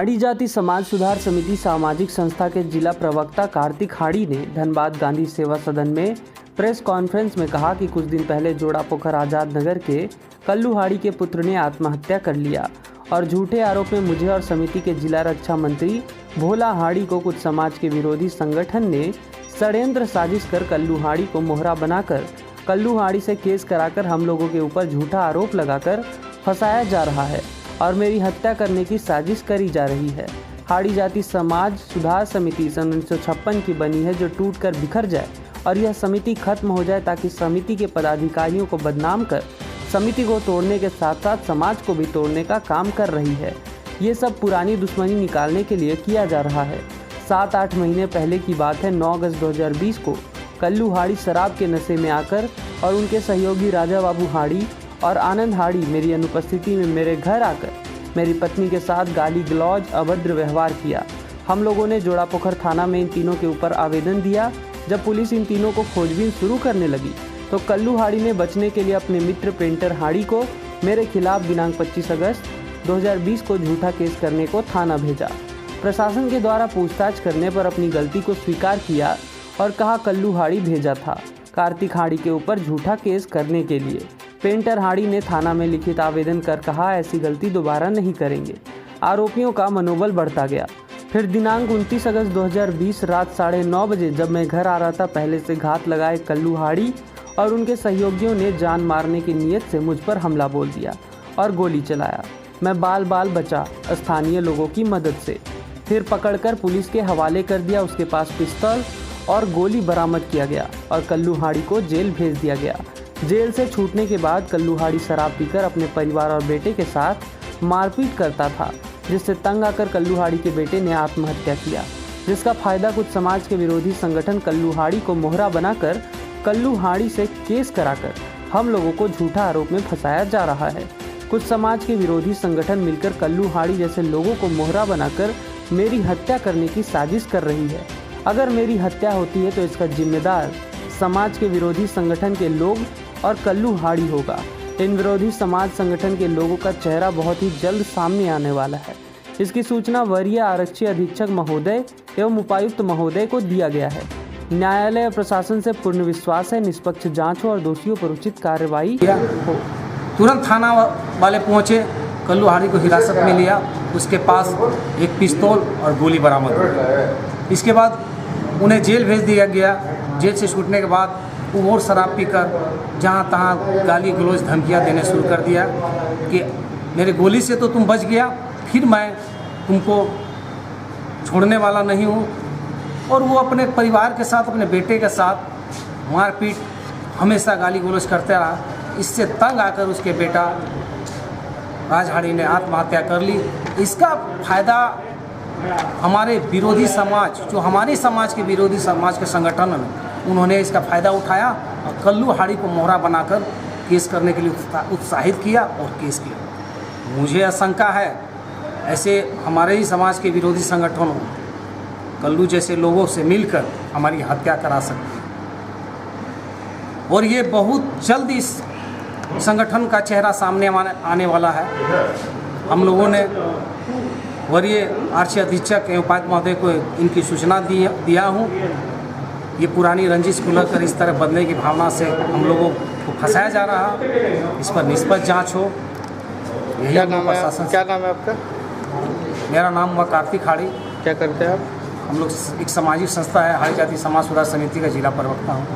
हाड़ी जाति समाज सुधार समिति सामाजिक संस्था के जिला प्रवक्ता कार्तिक हाड़ी ने धनबाद गांधी सेवा सदन में प्रेस कॉन्फ्रेंस में कहा कि कुछ दिन पहले जोड़ापोखर आजाद नगर के कल्लू हाड़ी के पुत्र ने आत्महत्या कर लिया और झूठे आरोप में मुझे और समिति के जिला रक्षा मंत्री भोला हाड़ी को कुछ समाज के विरोधी संगठन ने षड्यंत्र साजिश कर कल्लू हाड़ी को मोहरा बनाकर कल्लू हाड़ी से केस कराकर हम लोगों के ऊपर झूठा आरोप लगाकर फंसाया जा रहा है और मेरी हत्या करने की साजिश करी जा रही है। हाड़ी जाति समाज सुधार समिति सन 1956 की बनी है जो टूटकर बिखर जाए और यह समिति खत्म हो जाए ताकि समिति के पदाधिकारियों को बदनाम कर समिति को तोड़ने के साथ साथ समाज को भी तोड़ने का काम कर रही है। ये सब पुरानी दुश्मनी निकालने के लिए किया जा रहा है। 7-8 महीने पहले की बात है। 9 अगस्त 2020 को कल्लू हाड़ी शराब के नशे में आकर और उनके सहयोगी राजा बाबू हाड़ी और आनंद हाड़ी मेरी अनुपस्थिति में मेरे घर आकर मेरी पत्नी के साथ गाली गलौज अभद्र व्यवहार किया। हम लोगों ने जोड़ापोखर थाना में इन तीनों के ऊपर आवेदन दिया। जब पुलिस इन तीनों को खोजबीन शुरू करने लगी तो कल्लू हाड़ी ने बचने के लिए अपने मित्र पेंटर हाड़ी को मेरे खिलाफ दिनांक 25 अगस्त 2020 को झूठा केस करने को थाना भेजा। प्रशासन के द्वारा पूछताछ करने पर अपनी गलती को स्वीकार किया और कहा कल्लू हाड़ी भेजा था कार्तिक हाड़ी के ऊपर झूठा केस करने के लिए। पेंटर हाड़ी ने थाना में लिखित आवेदन कर कहा ऐसी गलती दोबारा नहीं करेंगे। आरोपियों का मनोबल बढ़ता गया। फिर दिनांक 29 अगस्त 2020 रात 9:30 बजे जब मैं घर आ रहा था पहले से घात लगाए कल्लू हाड़ी और उनके सहयोगियों ने जान मारने की नीयत से मुझ पर हमला बोल दिया और गोली चलाया। मैं बाल बचा स्थानीय लोगों की मदद से। फिर पकड़कर पुलिस के हवाले कर दिया। उसके पास पिस्तौल और गोली बरामद किया गया और कल्लू हाड़ी को जेल भेज दिया गया। जेल से छूटने के बाद कल्लू हाड़ी शराब पीकर अपने परिवार और बेटे के साथ मारपीट करता था, जिससे तंग आकर कल्लू हाड़ी के बेटे ने आत्महत्या किया, जिसका फायदा कुछ समाज के विरोधी संगठन कल्लू हाड़ी को मोहरा बनाकर कल्लू हाड़ी से केस कराकर हम लोगों को झूठा आरोप में फंसाया जा रहा है। कुछ समाज के विरोधी संगठन मिलकर कल्लू हाड़ी जैसे लोगों को मोहरा बनाकर मेरी हत्या करने की साजिश कर रही है। अगर मेरी हत्या होती है तो इसका जिम्मेदार समाज के विरोधी संगठन के लोग और कल्लू हाड़ी होगा। इन विरोधी समाज संगठन के लोगों का चेहरा बहुत ही जल्द सामने आने वाला है। इसकी सूचना वरीय आरक्षी अधीक्षक महोदय एवं उपायुक्त महोदय को दिया गया है। न्यायालय और प्रशासन से पूर्ण विश्वास है निष्पक्ष जांच हो और दोषियों पर उचित कार्रवाई हो। तुरंत थाना वाले पहुंचे, कल्लू हाड़ी को हिरासत में लिया। उसके पास एक पिस्तौल और गोली बरामद हुई। इसके बाद उन्हें जेल भेज दिया गया। जेल से छूटने के बाद वो और शराब पीकर जहाँ तहाँ गाली गलौज धमकियाँ देने शुरू कर दिया कि मेरे गोली से तो तुम बच गया, फिर मैं तुमको छोड़ने वाला नहीं हूँ। और वो अपने परिवार के साथ अपने बेटे के साथ मारपीट हमेशा गाली गलौज करते रहा। इससे तंग आकर उसके बेटा राज हाड़ी ने आत्महत्या कर ली। इसका फायदा हमारे विरोधी समाज, जो हमारे समाज के विरोधी समाज के संगठन हैं, उन्होंने इसका फ़ायदा उठाया और कल्लू हाड़ी को मोहरा बनाकर केस करने के लिए उत्साहित किया और केस किया। मुझे आशंका है ऐसे हमारे ही समाज के विरोधी संगठनों कल्लू जैसे लोगों से मिलकर हमारी हत्या करा सकते हैं और ये बहुत जल्द इस संगठन का चेहरा सामने आने वाला है। हम लोगों ने वरीय आरक्षी अधीक्षक एवं उपायुक्त महोदय को इनकी सूचना दिया हूँ। ये पुरानी रंजिश खुलकर कर इस तरह बदलने की भावना से हम लोगों को फंसाया जा रहा है। इस पर निष्पक्ष जांच हो, यही क्या नाम प्रशासन। क्या नाम है आपका? मेरा नाम हुआ कार्तिक हाड़ी। क्या करते हैं आप? हम लोग एक सामाजिक संस्था है हाड़ी जाति समाज सुधार समिति का जिला प्रवक्ता हूँ।